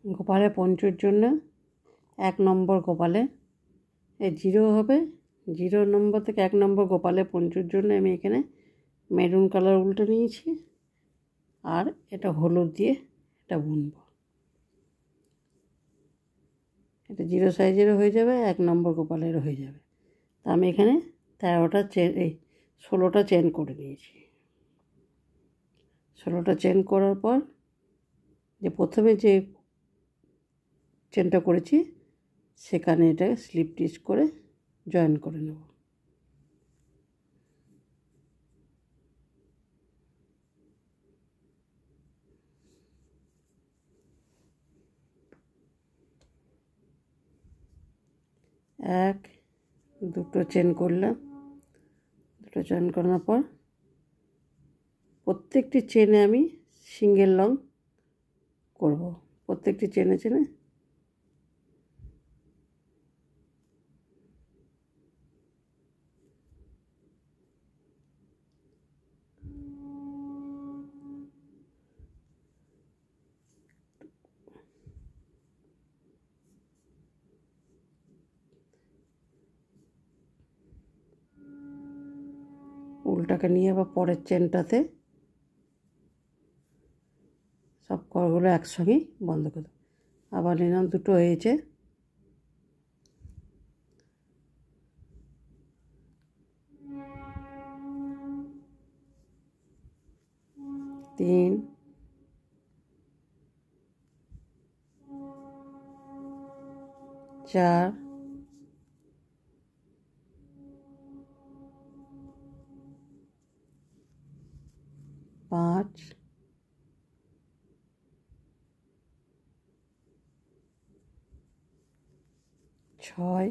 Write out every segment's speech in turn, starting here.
গোপালে পঞ্চুর জন্য 1 নম্বর গোপালে এই 0 হবে, 0 নম্বর থেকে 1 নম্বর গোপালে পঞ্চুর জন্য আমি এখানে মেরুন কালার উল্টে নিয়েছি আর এটা হলুদ দিয়ে এটা বুনবো। এটা 0 সাইজেরও হয়ে যাবে, 1 নম্বর গোপালেরও হয়ে যাবে। তা আমি এখানে 13টা চেন 16টা চেন করে নিয়েছি। 16টা চেন করার পর যে প্রথমে যে চেনটা করেছি সেখানে এটা স্লিপ স্টিচ করে জয়েন করে নেব। এক দুটো চেন করলাম, দুটো চেন করার পর প্রত্যেকটি চেনে আমি সিঙ্গেল লং করব। প্রত্যেকটি চেনে চেনে উল্টাকে নিয়ে আবার পরের চেনটাতে সব করগুলো একসঙ্গেই বন্ধ করে দেবো। আবার নিলাম, দুটো হয়েছে, তিন, চার, পাঁচ, ছয়,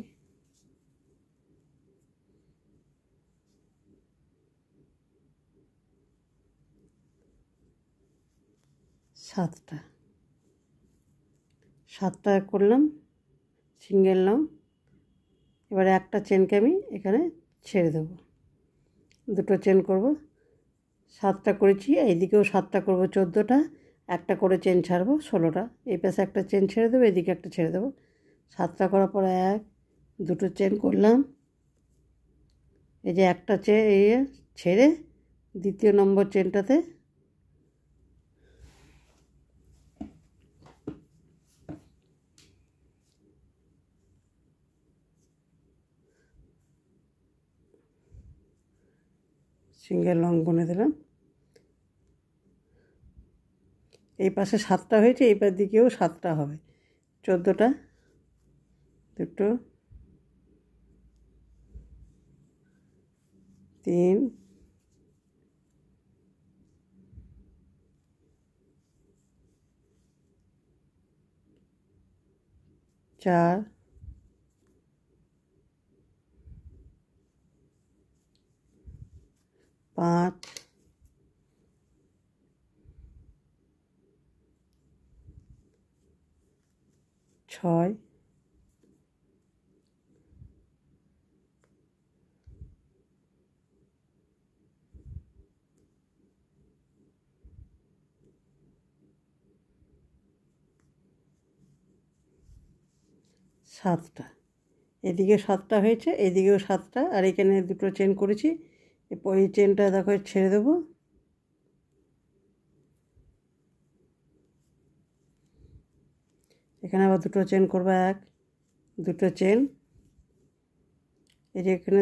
সাতটা করলাম সিঙ্গেল লং। এবারে একটা চেনকে আমি এখানে ছেড়ে দেব, দুটো চেন করব। 7টা করেছি, এইদিকেও 7টা করব, 14টা। একটা করে চেন ছাড়বো, 16টা। এই পাশে একটা চেন ছেড়ে দেবো, এদিকে একটা ছেড়ে দেবো। 7টা করার পরে দুটো চেন করলাম। এই যে একটা ছেড়ে দ্বিতীয় নম্বর চেনটাতে সিঙ্গেল লং বুনে দিলাম। এই পাশে 7টা হয়েছে, এই পাশ দিকেও 7টা হবে, 14টা। দুটো, তিন, চার, পাঁচ, ছয়, সাতটা। এদিকে 7টা হয়েছে, এদিকেও 7টা, আর এখানে দুটো চেন করেছি। এরপর এই চেনটা দেখো ছেড়ে দেবো। এখানে আবার দুটো চেন করবো, দুটো চেন। এই যে এখানে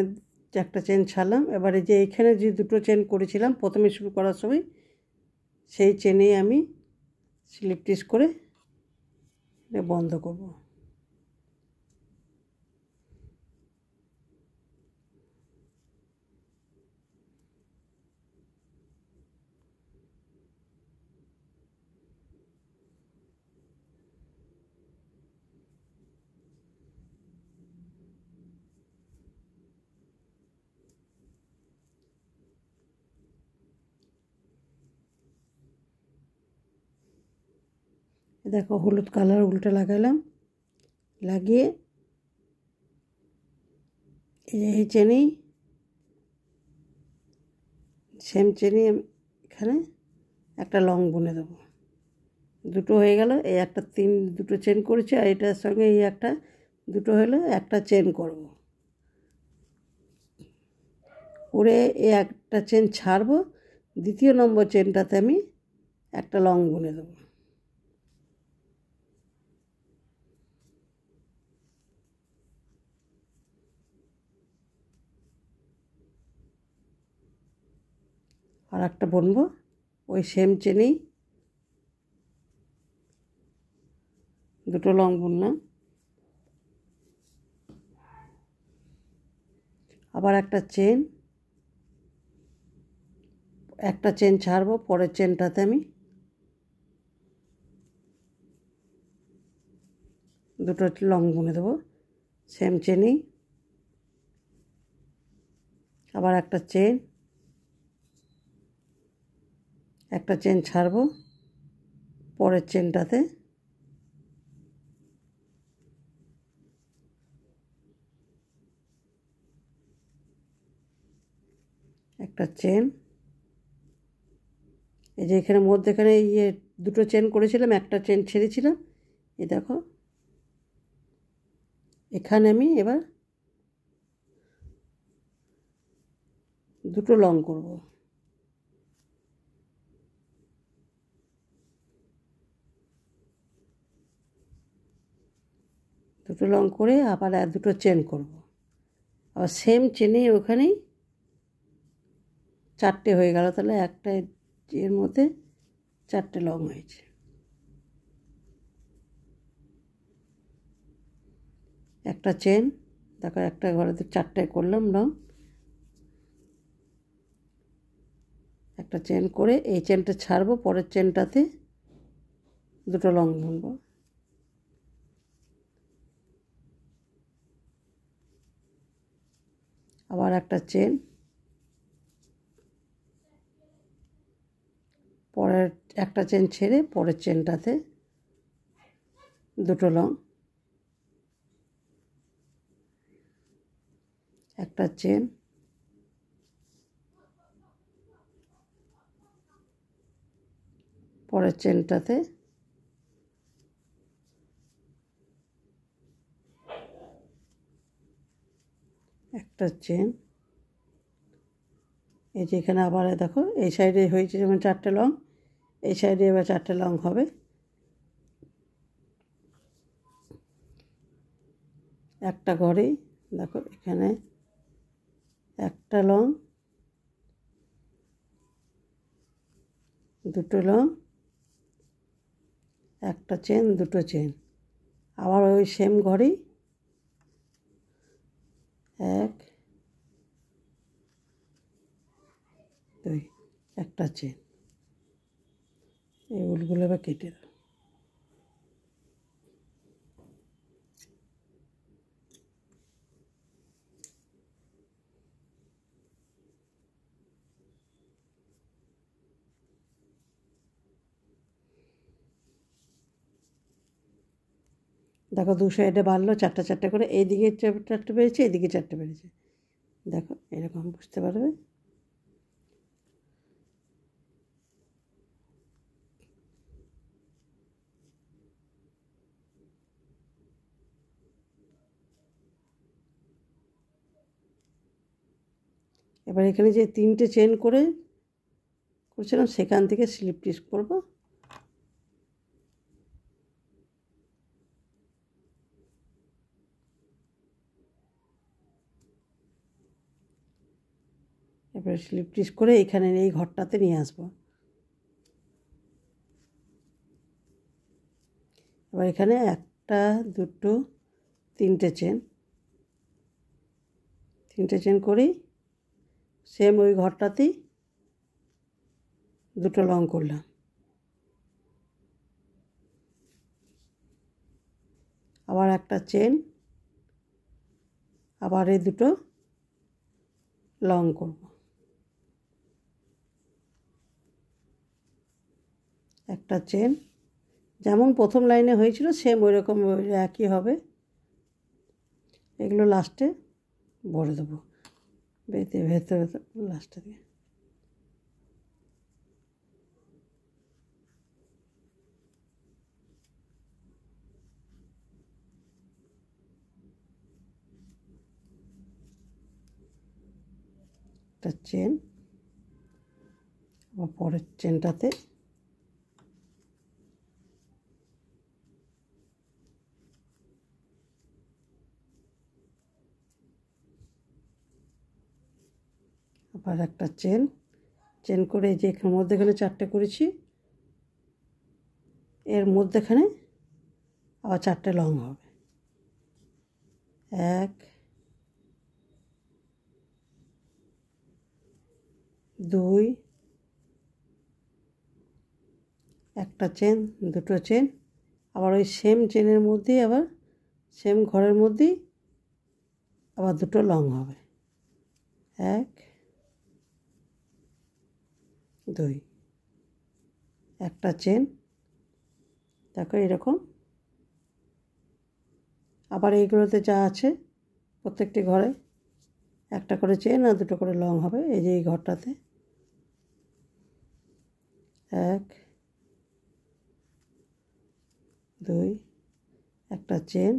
একটা চেন ছাড়লাম। এবার এই যে এইখানে যে দুটো চেন করেছিলাম প্রথমে শুরু করার সময়, সেই চেনেই আমি স্লিপ স্টিচ করে বন্ধ করব। দেখো হলুদ কালার উল্টে লাগালাম, লাগিয়ে এই চেনেই সেম চেনেই এখানে একটা লং বুনে দেবো। দুটো হয়ে গেল। এই একটা দুটো চেন করেছি, আর এটার সঙ্গে এই একটা দুটো হলো, একটা চেন করব। করে এই একটা চেন ছাড়বো, দ্বিতীয় নম্বর চেনটাতে আমি একটা লং বুনে দেবো। আর একটা বুনবো ওই সেম চেনেই, দুটো লং বুনলাম। আবার একটা চেন ছাড়বো, পরের চেনটাতে আমি দুটো লং বুনে দেবো সেম চেনেই। আবার একটা চেন ছাড়বো, পরের চেনটাতে একটা চেন। এই যে এখানে মধ্যেখানে দুটো চেন করেছিলাম, একটা চেন ছেড়েছিলাম, এই দেখো এখানে আমি এবার দুটো লং করব। দুটো লং করে আবার দুটো চেন করব। আবার সেম চেনে ওখানেই চারটে হয়ে গেল, তাহলে একটা এর মধ্যে চারটে লং হয়েছে। একটা চেন, দেখো একটা ঘরে চারটে করলাম লং। একটা চেন করে এই চেনটা ছাড়বো, পরের চেনটাতে দুটো লং বুনবো। আবার একটা চেন, পরের একটা চেন ছেড়ে পরের চেনটাতে দুটো লং। একটা চেন, পরের চেনটাতে একটা চেন। এই যে এখানে আবার দেখো এই সাইডে হয়েছে যেমন চারটে লং, এই সাইডে এবার চারটে লং হবে। একটা ঘরেই দেখো এখানে একটা লং, দুটো লং, একটা চেন, দুটো চেন। আবার ওই সেম ঘরেই এক, দুই, একটা চেন। এই উলগুলো এবার কেটে দাও। দেখো দু সাইডে বাড়লো চারটে চারটে করে, এইদিকে চারটে বেড়েছে, এদিকে চারটে বেড়েছে। দেখো এরকম বুঝতে পারবে। এবার এখানে যে তিনটে চেন করছিলাম সেখান থেকে স্লিপ স্টিচ করব। এবার স্লিপ স্টিচ করে এখানে এই ঘরটাতে নিয়ে আসবো। এবার এখানে একটা, দুটো, তিনটে চেন করেই সেম ওই ঘরটাতেই দুটো লং করলাম। আবার একটা চেন, আবার এই দুটো লং করব। একটা চেন, যেমন প্রথম লাইনে হয়েছিল সেম ওই রকম একই হবে। এগুলো লাস্টে ভরে দেবো ভেতরে লাস্টে দিয়ে। একটা চেন, আবার পরের চেনটাতে আবার একটা চেন, চেন করে যে এখানে মধ্যেখানে 4টে করেছি, এর মধ্যেখানে আবার 4টে লং হবে। 1 2, একটা চেন, দুটো চেন, আবার ওই সেম চেনের মধ্যেই আবার সেম ঘরের মধ্যেই আবার দুটো লং হবে। 1 2, একটা চেন। দেখো এরকম আবার এইগুলোতে যা আছে প্রত্যেকটি ঘরে একটা করে চেন আর দুটো করে লং হবে। এই যে এই ঘরটাতে 1 2, একটা চেন,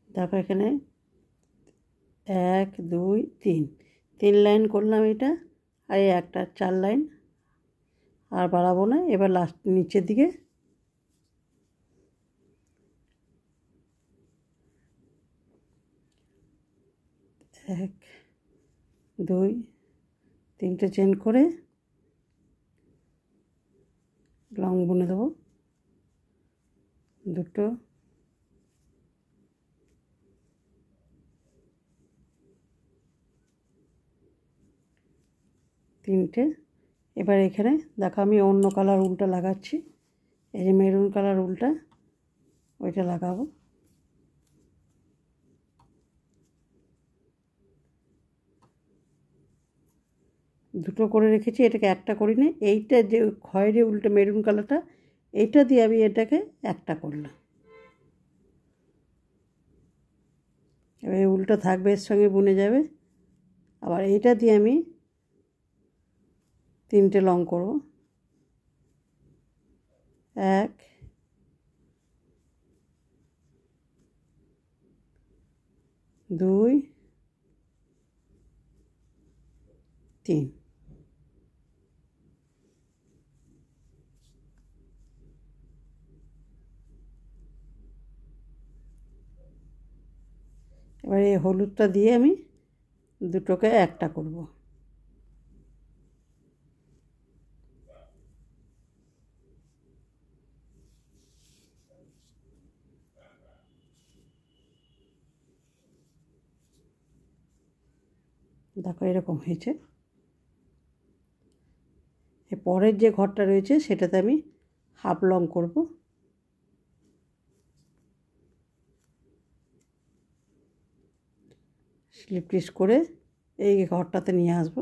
তারপর এখানে 1 2 3, 3 লাইন করলাম এটা, আর এই একটা 4 লাইন আর বাড়াবো না। এবার লাস্ট নিচের দিকে 1 2 3টে চেন করে লং বুনে দেবো। দুটো, তিনটে। এবার এখানে দেখো আমি অন্য কালার উলটা লাগাচ্ছি। এই যে মেরুন কালার উলটা, ওইটা লাগাবো। দুটো করে রেখেছি, এটাকে একটা করিনি। এইটা যে খয়েরি উলটা মেরুন কালারটা, এইটা দিয়ে আমি এটাকে একটা করলাম। এবার এই উলটা থাকবে, এর সঙ্গে বুনে যাবে। আবার এইটা দিয়ে আমি 3টে লং করব। 1 2 3। এবার এই হলুদটা দিয়ে আমি দুটোকে একটা করব। দেখো এরকম হয়েছে। এর পরের যে ঘরটা রয়েছে সেটাতে আমি হাফ লং করব। স্লিপ স্টিচ করে এই ঘরটাতে নিয়ে আসবো।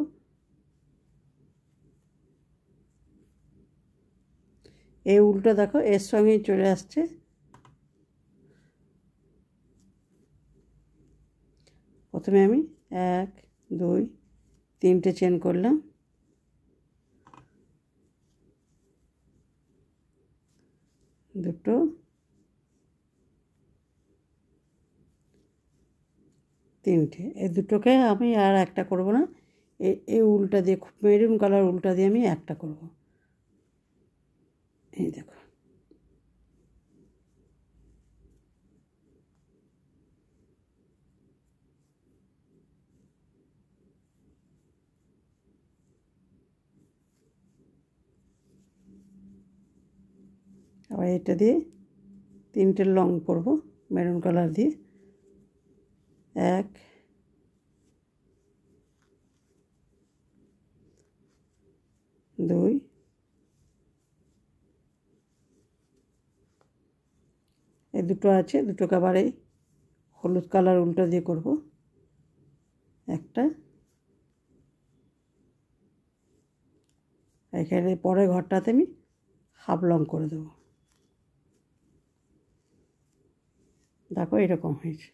এই উলটা দেখো এর সঙ্গেই চলে আসছে। প্রথমে আমি 1 2 3টে চেন করলাম, দুটো, তিনটে। এই দুটোকে আমি আর একটা করব না, এই উলটা দিয়ে মেরুন কালার উলটা দিয়ে আমি একটা করব। এই দেখো আবার এটা দিয়ে 3টে লং করব মেরুন কালার দিয়ে। 1 2, এই দুটো আছে, দুটোকে আবার এই হলুদ কালার উলটা দিয়ে করব। একটা, এখানে পরের ঘরটাতে আমি হাফ লং করে দেবো। দেখো এরকম হয়েছে।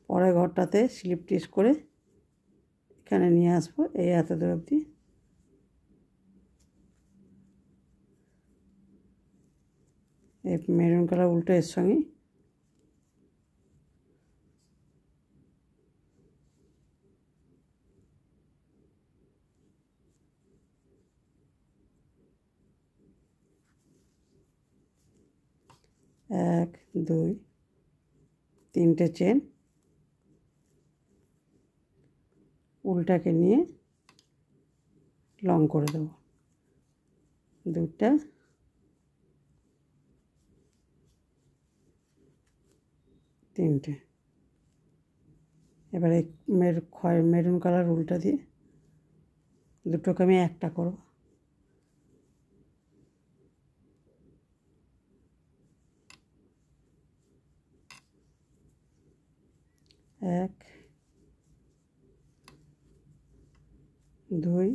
পরের ঘরটাতে স্লিপ স্টিচ করে এখানে নিয়ে আসবো এই এতদূর অবধি। এই মেরুন কালার উল্টো এর সঙ্গে এক দুই তিনটে চেন উল্টাকে নিয়ে লং করে দেব, দুটা তিনটে। এবারে মেরুন কালার উল্টা দিয়ে দুটোকে আমি একটা করব। এক দুই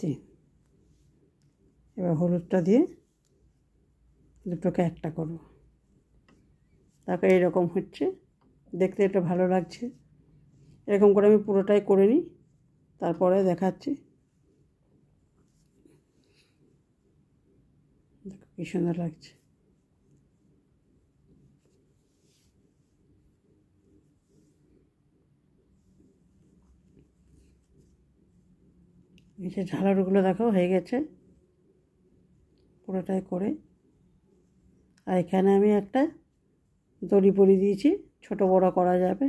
তিন। এবার হলুদটা দিয়ে দুটোকে একটা করব। তারপরে এরকম হচ্ছে, দেখতে এটা ভালো লাগছে। এরকম করে আমি পুরোটাই করে নিই, তারপরে দেখাচ্ছি। দেখো কি সুন্দর লাগছে। এই যে ঝালারগুলো দেখো হয়ে গেছে পুরোটাই করে। আর এখানে আমি একটা দড়ি পরিয়ে দিয়েছি, ছোট বড় করা যাবে।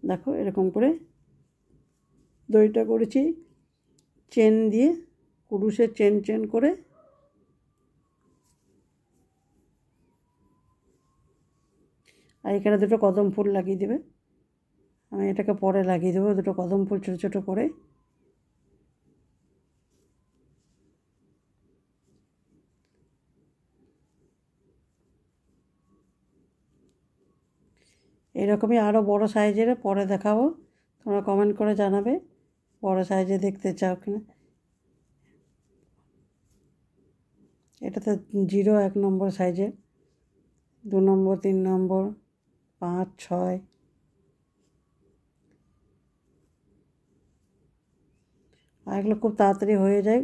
দেখো এরকম করে দড়িটা করেছি চেন দিয়ে, কুরুশের চেন চেন করে। আর এখানে দুটো কদম ফুল লাগিয়ে দেবে। আমি এটাকে পরে লাগিয়ে দেবো, দুটো কদম ফুল ছোটো ছোটো করে। এরকমই আরও বড় সাইজের পরে দেখাবো, তোমরা কমেন্ট করে জানাবে বড় সাইজে দেখতে চাও কিনা। এটাতে 0 1 নম্বর সাইজে, 2 নম্বর 3 নম্বর 5 6। আর এগুলো খুব তাড়াতাড়ি হয়ে যায়,